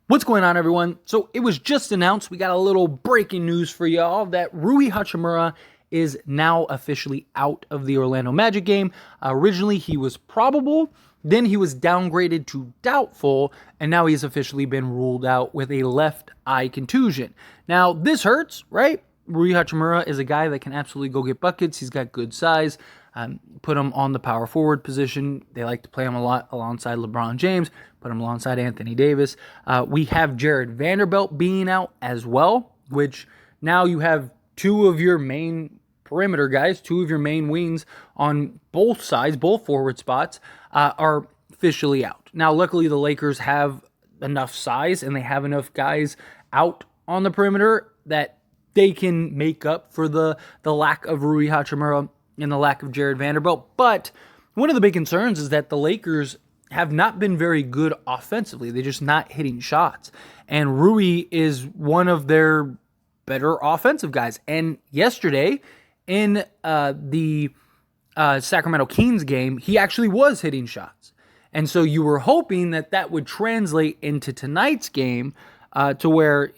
What's going on, everyone? So it was just announced, we got a little breaking news for y'all that Rui Hachimura is now officially out of the Orlando Magic game. Originally, he was probable, then he was downgraded to doubtful, and now he's officially been ruled out with a left eye contusion. Now, this hurts, right? Rui Hachimura is a guy that can absolutely go get buckets. He's got good size. Put him on the power forward position. They like to play him a lot alongside LeBron James. Put him alongside Anthony Davis. We have Jarred Vanderbilt being out as well, which now you have two of your main perimeter guys, two of your main wings on both sides, both forward spots, are officially out. Now, luckily, the Lakers have enough size and they have enough guys out on the perimeter that they can make up for the lack of Rui Hachimura and the lack of Jarred Vanderbilt. But one of the big concerns is that the Lakers have not been very good offensively. They're just not hitting shots. And Rui is one of their better offensive guys. And yesterday, in the Sacramento Kings game, he actually was hitting shots. And so you were hoping that that would translate into tonight's game to where,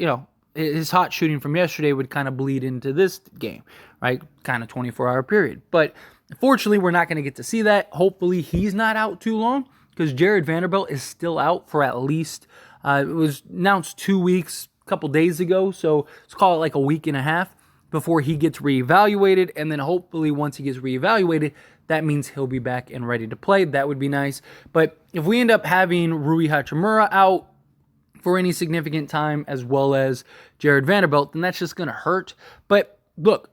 his hot shooting from yesterday would kind of bleed into this game, right? Kind of 24-hour period. But fortunately, we're not going to get to see that. Hopefully, he's not out too long because Jarred Vanderbilt is still out for at least, it was announced 2 weeks, a couple days ago. So let's call it like a week and a half before he gets reevaluated. And then hopefully once he gets reevaluated, that means he'll be back and ready to play. That would be nice. But if we end up having Rui Hachimura out for any significant time, as well as Jarred Vanderbilt, then that's just going to hurt. But look,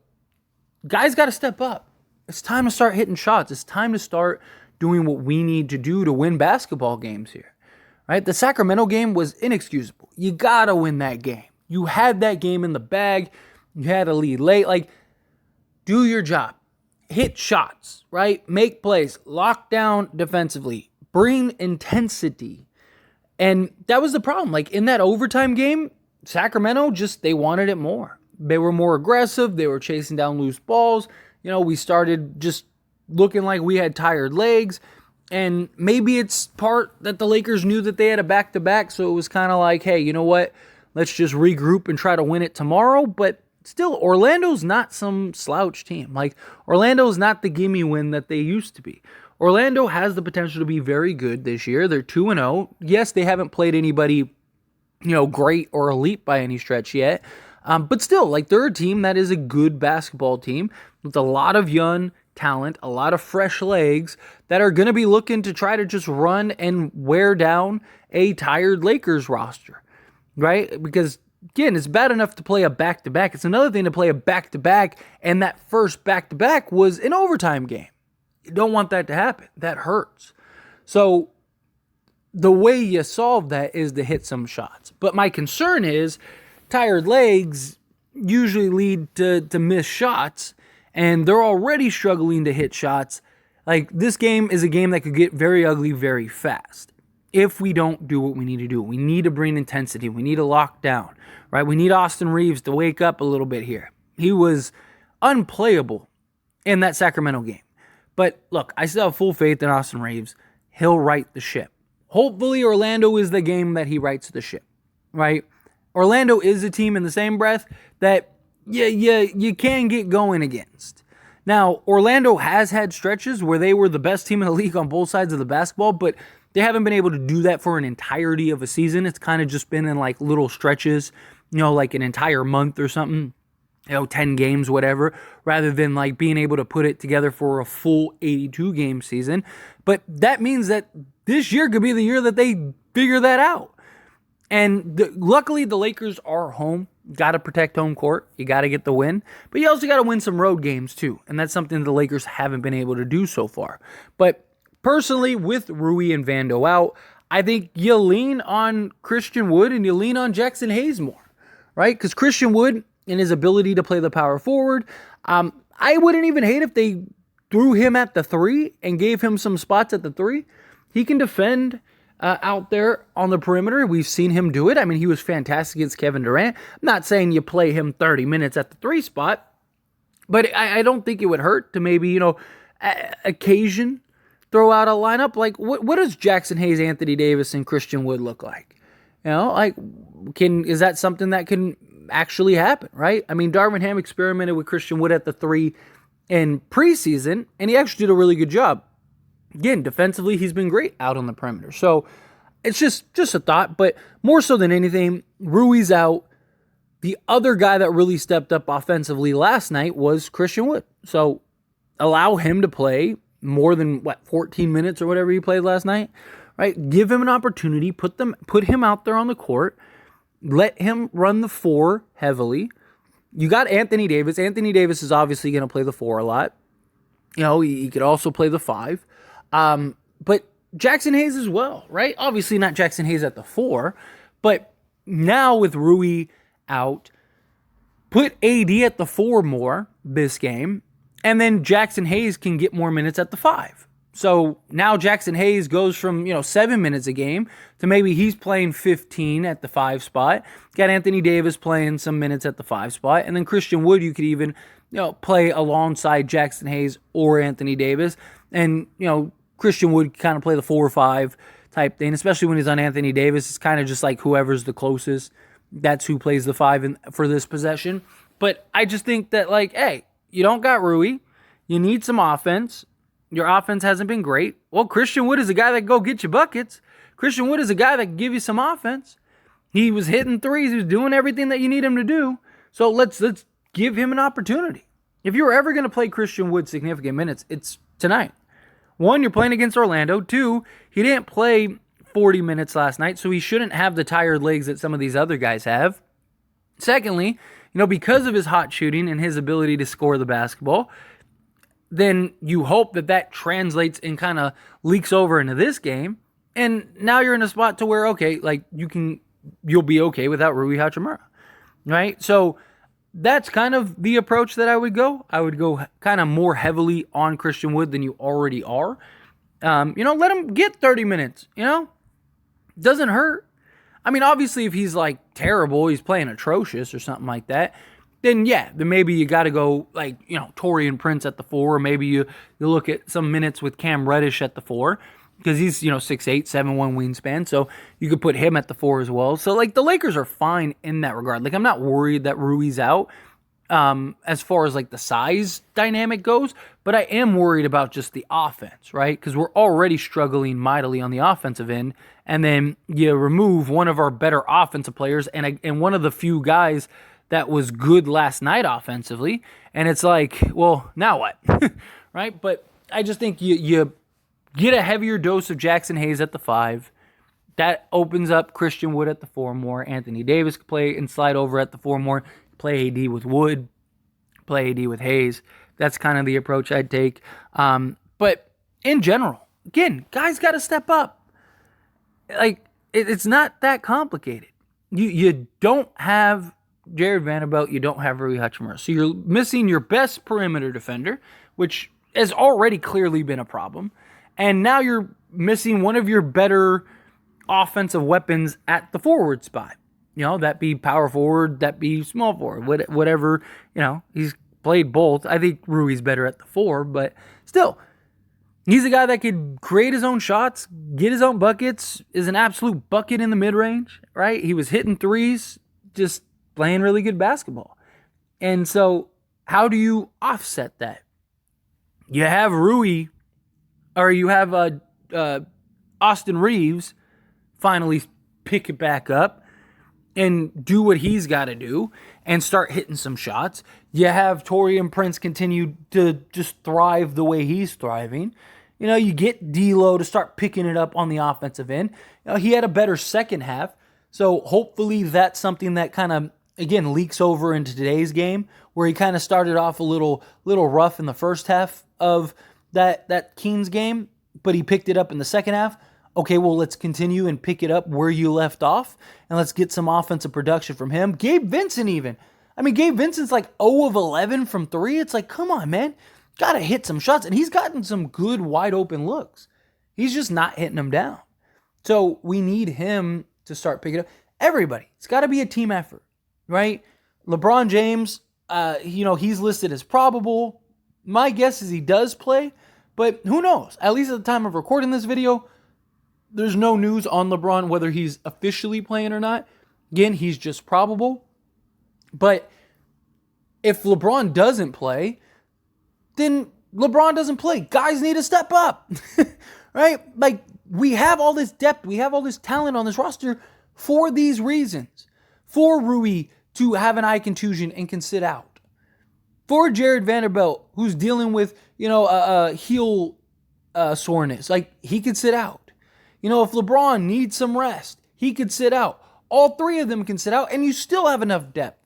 guys got to step up. It's time to start hitting shots. It's time to start doing what we need to do to win basketball games here, right? The Sacramento game was inexcusable. You got to win that game. You had that game in the bag. You had a lead late. Like, do your job. Hit shots, right? Make plays. Lock down defensively. Bring intensity. And that was the problem. Like, in that overtime game, Sacramento they wanted it more. They were more aggressive. They were chasing down loose balls. We started just looking like we had tired legs. And maybe it's part that the Lakers knew that they had a back-to-back, so it was kind of like, hey, you know what? Let's just regroup and try to win it tomorrow. But still, Orlando's not some slouch team. Like, Orlando's not the gimme win that they used to be. Orlando has the potential to be very good this year. They're 2-0. Yes, they haven't played anybody, great or elite by any stretch yet. But still, like, they're a team that is a good basketball team with a lot of young talent, a lot of fresh legs that are going to be looking to try to just run and wear down a tired Lakers roster, right? Because, again, it's bad enough to play a back-to-back. It's another thing to play a back-to-back, and that first back-to-back was an overtime game. You don't want that to happen. That hurts. So the way you solve that is to hit some shots. But my concern is tired legs usually lead to missed shots, and they're already struggling to hit shots. Like, this game is a game that could get very ugly very fast if we don't do what we need to do. We need to bring intensity. We need to lock down, right? We need Austin Reeves to wake up a little bit here. He was unplayable in that Sacramento game. But look, I still have full faith in Austin Reeves. He'll right the ship. Hopefully, Orlando is the game that he rights the ship, right? Orlando is a team in the same breath that you can get going against. Now, Orlando has had stretches where they were the best team in the league on both sides of the basketball, but they haven't been able to do that for an entirety of a season. It's kind of just been in like little stretches, like an entire month or something. 10 games, whatever, rather than like being able to put it together for a full 82-game season. But that means that this year could be the year that they figure that out. And luckily, the Lakers are home. Got to protect home court. You got to get the win. But you also got to win some road games, too. And that's something the Lakers haven't been able to do so far. But personally, with Rui and Vando out, I think you lean on Christian Wood and you lean on Jackson Hayes more, right? Because Christian Wood and his ability to play the power forward. I wouldn't even hate if they threw him at the 3 and gave him some spots at the 3. He can defend out there on the perimeter. We've seen him do it. I mean, he was fantastic against Kevin Durant. I'm not saying you play him 30 minutes at the 3 spot, but I don't think it would hurt to maybe, occasion throw out a lineup. Like, what does Jackson Hayes, Anthony Davis, and Christian Wood look like? Like, is that something that can actually happen, right? I mean, Darvin Ham experimented with Christian Wood at the 3 in preseason, and he actually did a really good job. Again, defensively, he's been great out on the perimeter. So it's just a thought, but more so than anything, Rui's out. The other guy that really stepped up offensively last night was Christian Wood. So allow him to play more than 14 minutes or whatever he played last night, right? Give him an opportunity, put him out there on the court, let him run the 4 heavily. You got Anthony Davis. Anthony Davis is obviously going to play the 4 a lot. He could also play the 5. But Jackson Hayes as well, right? Obviously not Jackson Hayes at the 4, but now with Rui out, put AD at the 4 more this game, and then Jackson Hayes can get more minutes at the 5. So now Jackson Hayes goes from 7 minutes a game to maybe he's playing 15 at the 5 spot. Got Anthony Davis playing some minutes at the 5 spot, and then Christian Wood you could even play alongside Jackson Hayes or Anthony Davis, and Christian Wood kind of play the 4 or 5 type thing, especially when he's on Anthony Davis. It's kind of just like whoever's the closest. That's who plays the 5 for this possession. But I just think that, hey, you don't got Rui. You need some offense. Your offense hasn't been great. Well, Christian Wood is a guy that can go get you buckets. Christian Wood is a guy that can give you some offense. He was hitting threes. He was doing everything that you need him to do. So let's give him an opportunity. If you're ever going to play Christian Wood significant minutes, it's tonight. 1, you're playing against Orlando. 2, he didn't play 40 minutes last night, so he shouldn't have the tired legs that some of these other guys have. Secondly, because of his hot shooting and his ability to score the basketball, then you hope that translates and kind of leaks over into this game. And now you're in a spot to where, okay, you'll be okay without Rui Hachimura, right? So that's kind of the approach that I would go. I would go kind of more heavily on Christian Wood than you already are. Let him get 30 minutes, Doesn't hurt. I mean, obviously, if he's terrible, he's playing atrocious or something like that, then maybe you got to go Taurean Prince at the 4, or maybe you look at some minutes with Cam Reddish at the 4, because he's 6'8", 7'1" wingspan, so you could put him at the 4 as well. So the Lakers are fine in that regard. I'm not worried that Rui's out as far as the size dynamic goes, but I am worried about just the offense, right? Because we're already struggling mightily on the offensive end, and then you remove one of our better offensive players and one of the few guys that was good last night offensively, and it's well, now what? Right? But I just think you get a heavier dose of Jackson Hayes at the 5. That opens up Christian Wood at the 4 more. Anthony Davis could play and slide over at the 4 more. Play AD with Wood. Play AD with Hayes. That's kind of the approach I'd take. But in general, again, guys got to step up. It's not that complicated. You don't have Jarred Vanderbilt. You don't have Rui Hachimura. So you're missing your best perimeter defender, which has already clearly been a problem. And now you're missing one of your better offensive weapons at the forward spot. That be power forward, that be small forward, whatever. He's played both. I think Rui's better at the 4, but still, he's a guy that could create his own shots, get his own buckets, is an absolute bucket in the mid-range, right? He was hitting threes, just playing really good basketball. And so how do you offset that? You have Rui, or you have Austin Reeves finally pick it back up and do what he's got to do and start hitting some shots. You have Taurean Prince continue to just thrive the way he's thriving. You get D'Lo to start picking it up on the offensive end. He had a better second half, so hopefully that's something that kind of, again, leaks over into today's game, where he kind of started off a little rough in the first half of that Kings game, but he picked it up in the second half. Okay, well, let's continue and pick it up where you left off, and let's get some offensive production from him. Gabe Vincent even. I mean, Gabe Vincent's 0 of 11 from 3. It's come on, man. Got to hit some shots. And he's gotten some good wide open looks. He's just not hitting them down. So we need him to start picking up. Everybody. It's got to be a team effort, right? LeBron James, he's listed as probable. My guess is he does play, but who knows? At least at the time of recording this video, there's no news on LeBron whether he's officially playing or not. Again, he's just probable. But if LeBron doesn't play, then LeBron doesn't play. Guys need to step up, right? Like, we have all this depth, we have all this talent on this roster for these reasons. For Rui to have an eye contusion and can sit out. For Jarred Vanderbilt, who's dealing with, heel soreness, like, he could sit out. If LeBron needs some rest, he could sit out. All three of them can sit out, and you still have enough depth.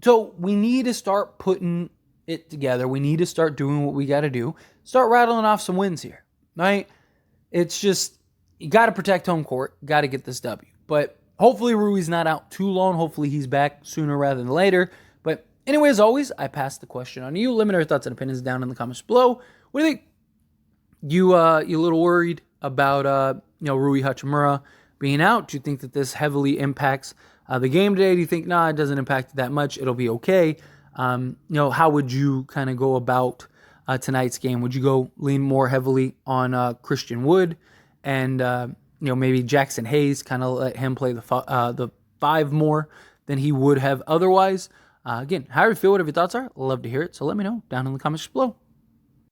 So we need to start putting it together. We need to start doing what we got to do. Start rattling off some wins here, right? It's just, you got to protect home court. Got to get this W. But hopefully Rui's not out too long. Hopefully he's back sooner rather than later. But anyway, as always, I pass the question on to you. Let me know your thoughts and opinions down in the comments below. What do you think? You a little worried about Rui Hachimura being out? Do you think that this heavily impacts the game today? Do you think, it doesn't impact it that much? It'll be okay. How would you kind of go about tonight's game? Would you go lean more heavily on Christian Wood and maybe Jackson Hayes, kind of let him play the five more than he would have otherwise? Again, how do you feel? Whatever your thoughts are, love to hear it. So let me know down in the comments below.